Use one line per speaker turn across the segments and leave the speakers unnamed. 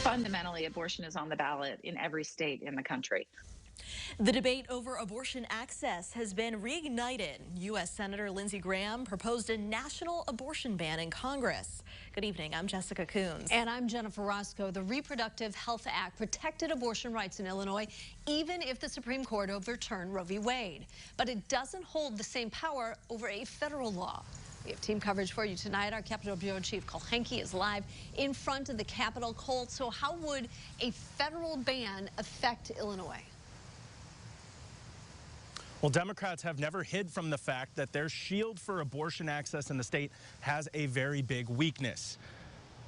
Fundamentally, abortion is on the ballot in every state in the country.
The debate over abortion access has been reignited. U.S. Senator Lindsey Graham proposed a national abortion ban in Congress. Good evening. I'm Jessica Coons.
And I'm Jennifer Roscoe. The Reproductive Health Act protected abortion rights in Illinois, even if the Supreme Court overturned Roe v. Wade. But it doesn't hold the same power over a federal law. We have team coverage for you tonight. Our Capitol Bureau Chief Cole Henke is live in front of the Capitol. Cole, so how would a federal ban affect Illinois?
Well, Democrats have never hid from the fact that their shield for abortion access in the state has a very big weakness.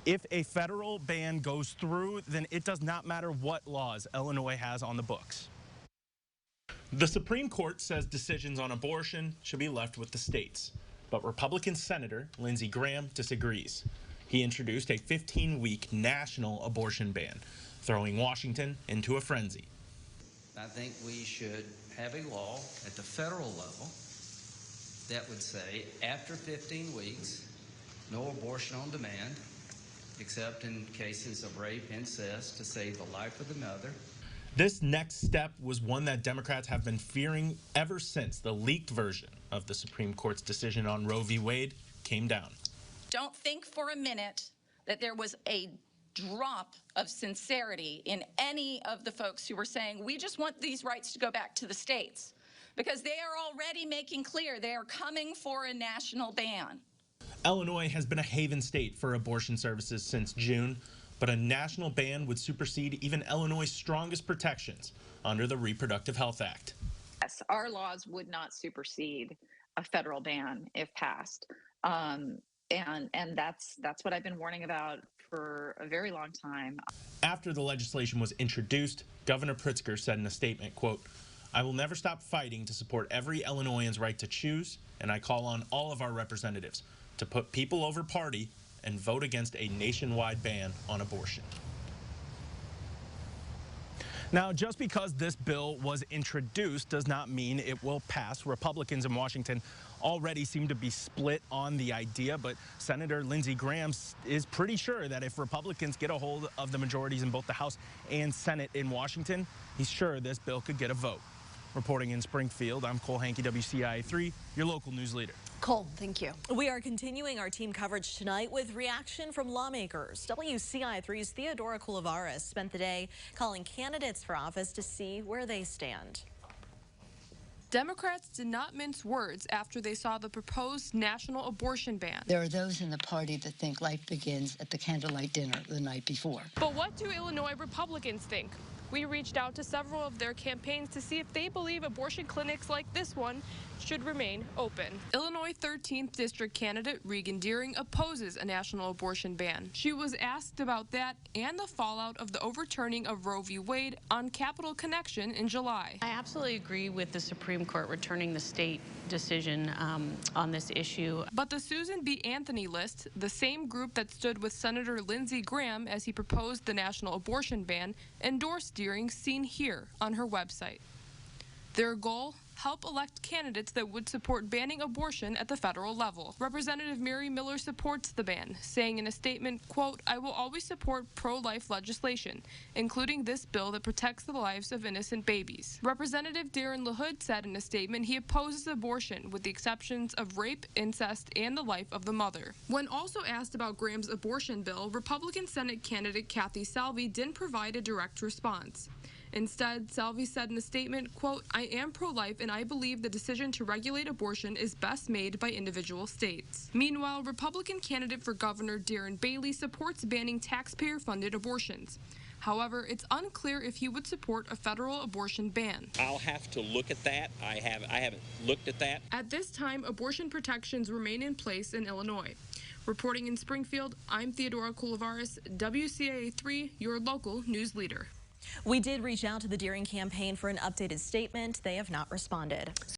If a federal ban goes through, then it does not matter what laws Illinois has on the books. The Supreme Court says decisions on abortion should be left with the states, but Republican Senator Lindsey Graham disagrees. He introduced a 15-week national abortion ban, throwing Washington into a frenzy.
I think we should have a law at the federal level that would say after 15 weeks, no abortion on demand, except in cases of rape, incest, to save the life of the mother.
This next step was one that Democrats have been fearing ever since the leaked version of the Supreme Court's decision on Roe v. Wade came down.
Don't think for a minute that there was a drop of sincerity in any of the folks who were saying, we just want these rights to go back to the states, because they are already making clear they are coming for a national ban.
Illinois has been a haven state for abortion services since June, but a national ban would supersede even Illinois' strongest protections under the Reproductive Health Act.
Yes, our laws would not supersede a federal ban if passed. And that's what I've been warning about for a very long time.
After the legislation was introduced, Governor Pritzker said in a statement, quote, "I will never stop fighting to support every Illinoisan's right to choose, and I call on all of our representatives to put people over party and vote against a nationwide ban on abortion." Now, just because this bill was introduced does not mean it will pass. Republicans in Washington already seem to be split on the idea, but Senator Lindsey Graham is pretty sure that if Republicans get a hold of the majorities in both the House and Senate in Washington, he's sure this bill could get a vote. Reporting in Springfield, I'm Cole Henke, WCIA3, your local news leader.
Cole, thank you.
We are continuing our team coverage tonight with reaction from lawmakers. WCIA3's Theodora Coulivaris spent the day calling candidates for office to see where they stand.
Democrats did not mince words after they saw the proposed national abortion ban.
There are those in the party that think life begins at the candlelight dinner the night before.
But what do Illinois Republicans think? We reached out to several of their campaigns to see if they believe abortion clinics like this one should remain open. Illinois 13th District candidate Regan Deering opposes a national abortion ban. She was asked about that and the fallout of the overturning of Roe v. Wade on Capitol Connection in July.
I absolutely agree with the Supreme Court returning the state decision on this issue.
But the Susan B. Anthony list, the same group that stood with Senator Lindsey Graham as he proposed the national abortion ban, endorsed Deering, seen here on her website. Their goal? Help elect candidates that would support banning abortion at the federal level. Representative Mary Miller supports the ban, saying in a statement, quote, "I will always support pro-life legislation, including this bill that protects the lives of innocent babies." Representative Darren LaHood said in a statement he opposes abortion with the exceptions of rape, incest, and the life of the mother. When also asked about Graham's abortion bill, Republican Senate candidate Kathy Salvi didn't provide a direct response. Instead, Salvi said in a statement, quote, "I am pro-life and I believe the decision to regulate abortion is best made by individual states." Meanwhile, Republican candidate for governor Darren Bailey supports banning taxpayer-funded abortions. However, it's unclear if he would support a federal abortion ban.
I'll have to look at that. I haven't looked at that.
At this time, abortion protections remain in place in Illinois. Reporting in Springfield, I'm Theodora Coulivaris, WCIA3, your local news leader.
We did reach out to the Deering campaign for an updated statement. They have not responded.